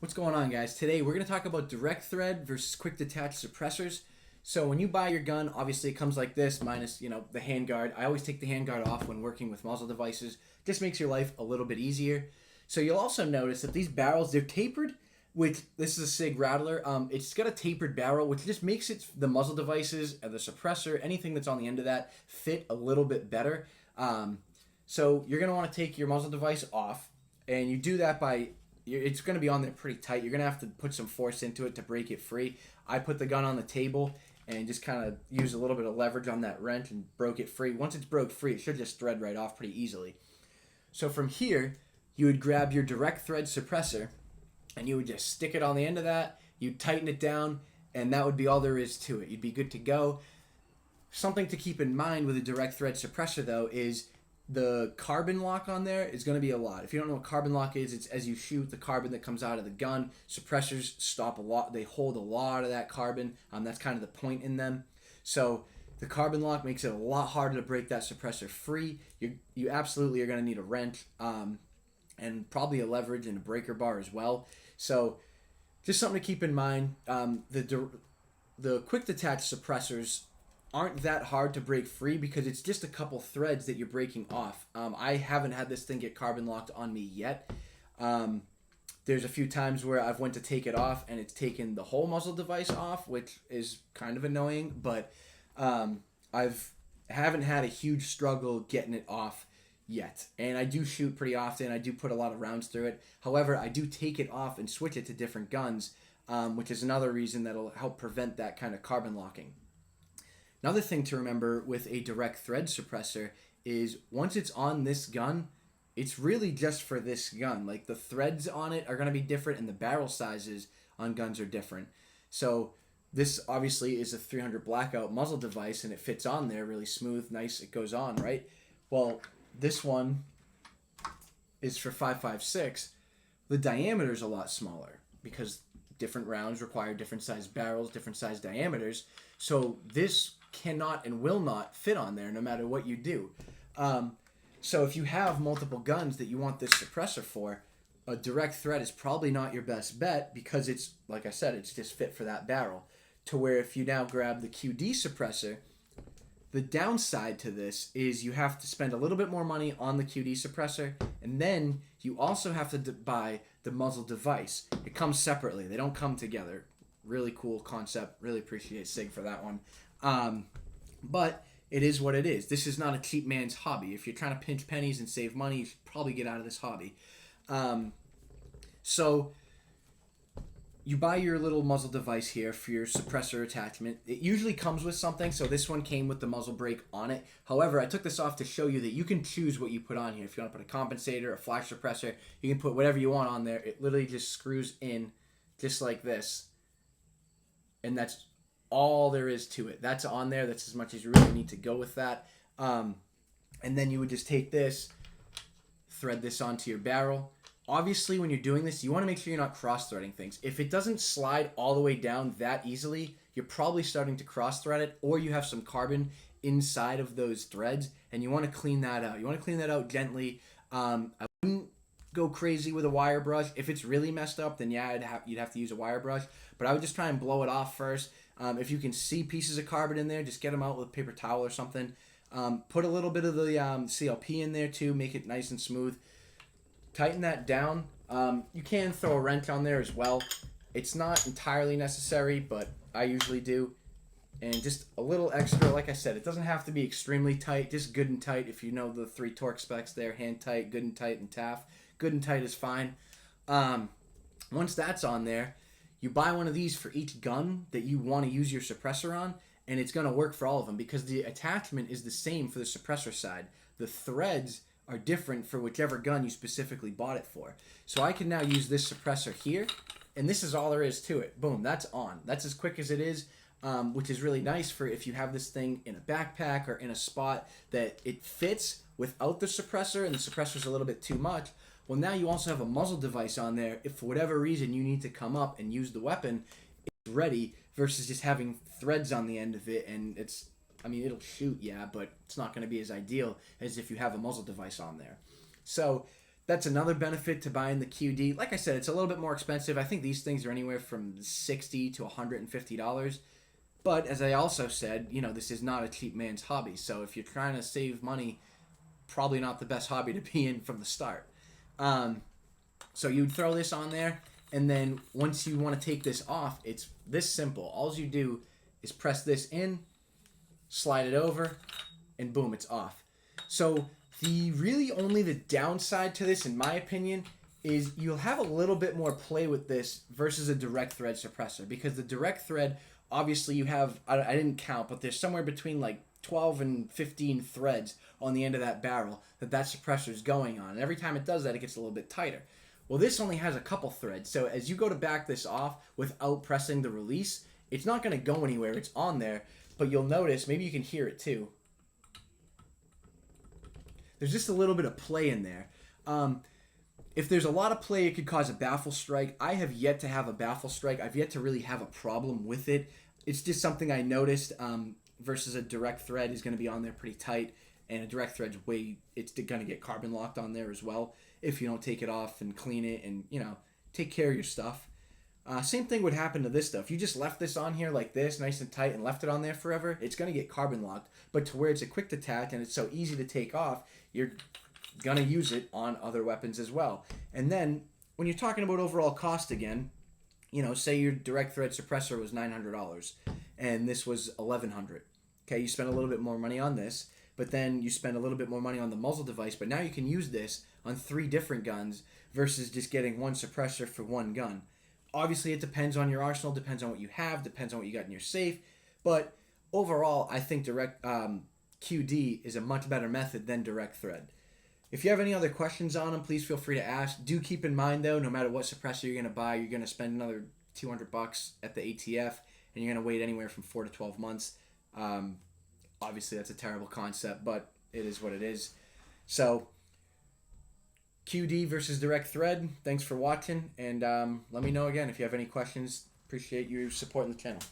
What's going on, guys? Today we're going to talk about direct thread versus quick detach suppressors. So when you buy your gun, obviously it comes like this, minus the handguard. I always take the handguard off when working with muzzle devices. Just makes your life a little bit easier. So you'll also notice that these barrels, they're tapered. Which this is a SIG Rattler. It's got a tapered barrel, which just makes the muzzle devices and the suppressor, anything that's on the end of that, fit a little bit better. So you're going to want to take your muzzle device off, and you do that by it's going to be on there pretty tight. You're going to have to put some force into it to break it free. I put the gun on the table and just kind of used a little bit of leverage on that wrench and broke it free. Once it's broke free, it should just thread right off pretty easily. So from here, you would grab your direct thread suppressor and you would just stick it on the end of that. You'd tighten it down, and that would be all there is to it. You'd be good to go. Something to keep in mind with a direct thread suppressor, though, is the carbon lock on there is going to be a lot. If you don't know what carbon lock is, it's as you shoot the carbon that comes out of the gun. Suppressors stop a lot. They hold a lot of that carbon. That's kind of the point in them. So the carbon lock makes it a lot harder to break that suppressor free. You absolutely are going to need a wrench and probably a leverage and a breaker bar as well. So just something to keep in mind. The quick detach suppressors aren't that hard to break free because it's just a couple threads that you're breaking off. I haven't had this thing get carbon locked on me yet. There's a few times where I've went to take it off and it's taken the whole muzzle device off, which is kind of annoying, but haven't had a huge struggle getting it off yet. And I do shoot pretty often. I do put a lot of rounds through it. However, I do take it off and switch it to different guns, which is another reason that'll help prevent that kind of carbon locking. Another thing to remember with a direct thread suppressor is once it's on this gun, it's really just for this gun. Like the threads on it are going to be different and the barrel sizes on guns are different. So this obviously is a 300 blackout muzzle device and it fits on there really smooth, nice, it goes on, right? Well, this one is for 5.56. The diameter is a lot smaller because different rounds require different size barrels, different size diameters. So this cannot and will not fit on there no matter what you do. So if you have multiple guns that you want this suppressor for, a direct thread is probably not your best bet because it's, like I said, it's just fit for that barrel. To where if you now grab the QD suppressor, the downside to this is you have to spend a little bit more money on the QD suppressor, and then you also have to buy the muzzle device. It comes separately. They don't come together. Really cool concept. Really appreciate SIG for that one. But it is what it is. This is not a cheap man's hobby. If you're trying to pinch pennies and save money, you should probably get out of this hobby. So you buy your little muzzle device here for your suppressor attachment. It usually comes with something, so this one came with the muzzle brake on it. However, I took this off to show you that you can choose what you put on here. If you want to put a compensator, a flash suppressor, you can put whatever you want on there. It literally just screws in just like this. And that's all there is to it. That's on there. That's as much as you really need to go with that. And then you would just take this, thread this onto your barrel. Obviously, when you're doing this, you want to make sure you're not cross-threading things. If it doesn't slide all the way down that easily, you're probably starting to cross-thread it, or you have some carbon inside of those threads, and you want to clean that out. You want to clean that out gently. I wouldn't go crazy with a wire brush. If it's really messed up, then yeah, you'd have to use a wire brush. But I would just try and blow it off first. If you can see pieces of carbon in there, just get them out with a paper towel or something. Put a little bit of the CLP in there too, make it nice and smooth. Tighten that down. You can throw a wrench on there as well. It's not entirely necessary, but I usually do. And just a little extra, like I said, it doesn't have to be extremely tight, just good and tight. If you know the 3 torque specs there, hand tight, good and tight, and TAF. Good and tight is fine. Once that's on there, you buy one of these for each gun that you want to use your suppressor on, and it's going to work for all of them because the attachment is the same for the suppressor side. The threads are different for whichever gun you specifically bought it for. So I can now use this suppressor here, and this is all there is to it. Boom, that's on. That's as quick as it is, which is really nice for if you have this thing in a backpack or in a spot that it fits without the suppressor and the suppressor's a little bit too much. Well, now you also have a muzzle device on there. If for whatever reason you need to come up and use the weapon, it's ready versus just having threads on the end of it. And it'll shoot, yeah, but it's not going to be as ideal as if you have a muzzle device on there. So That's another benefit to buying the QD. Like I said, it's a little bit more expensive. I think these things are anywhere from $60 to $150. But as I also said, this is not a cheap man's hobby. So if you're trying to save money, probably not the best hobby to be in from the start. So you'd throw this on there, and then once you want to take this off, it's this simple. All you do is press this in, slide it over, and boom, it's off. So only the downside to this, in my opinion, is you'll have a little bit more play with this versus a direct thread suppressor, because the direct thread, obviously you have, I didn't count, but there's somewhere between like 12 and 15 threads on the end of that barrel that suppressor is going on. And every time it does that, it gets a little bit tighter. Well, this only has a couple threads, so as you go to back this off without pressing the release, it's not going to go anywhere. It's on there, but you'll notice, maybe you can hear it too, there's just a little bit of play in there. If there's a lot of play, it could cause a baffle strike. I have yet to have a baffle strike. I've yet to really have a problem with it. It's just something I noticed versus a direct thread is going to be on there pretty tight, and a direct thread's it's going to get carbon locked on there as well if you don't take it off and clean it and, take care of your stuff. Same thing would happen to this stuff. If you just left this on here like this, nice and tight, and left it on there forever, it's going to get carbon locked. But to where it's a quick detach and it's so easy to take off, you're going to use it on other weapons as well. And then when you're talking about overall cost again, say your direct thread suppressor was $900 and this was $1,100. Okay, you spend a little bit more money on this, but then you spend a little bit more money on the muzzle device, but now you can use this on 3 different guns versus just getting one suppressor for one gun. Obviously, it depends on your arsenal, depends on what you have, depends on what you got in your safe, but overall, I think direct QD is a much better method than direct thread. If you have any other questions on them, please feel free to ask. Do keep in mind, though, no matter what suppressor you're going to buy, you're going to spend another $200 at the ATF, and you're going to wait anywhere from 4 to 12 months. Obviously, that's a terrible concept, but it is what it is. So, QD versus direct thread. Thanks for watching, and let me know again if you have any questions. Appreciate you supporting the channel.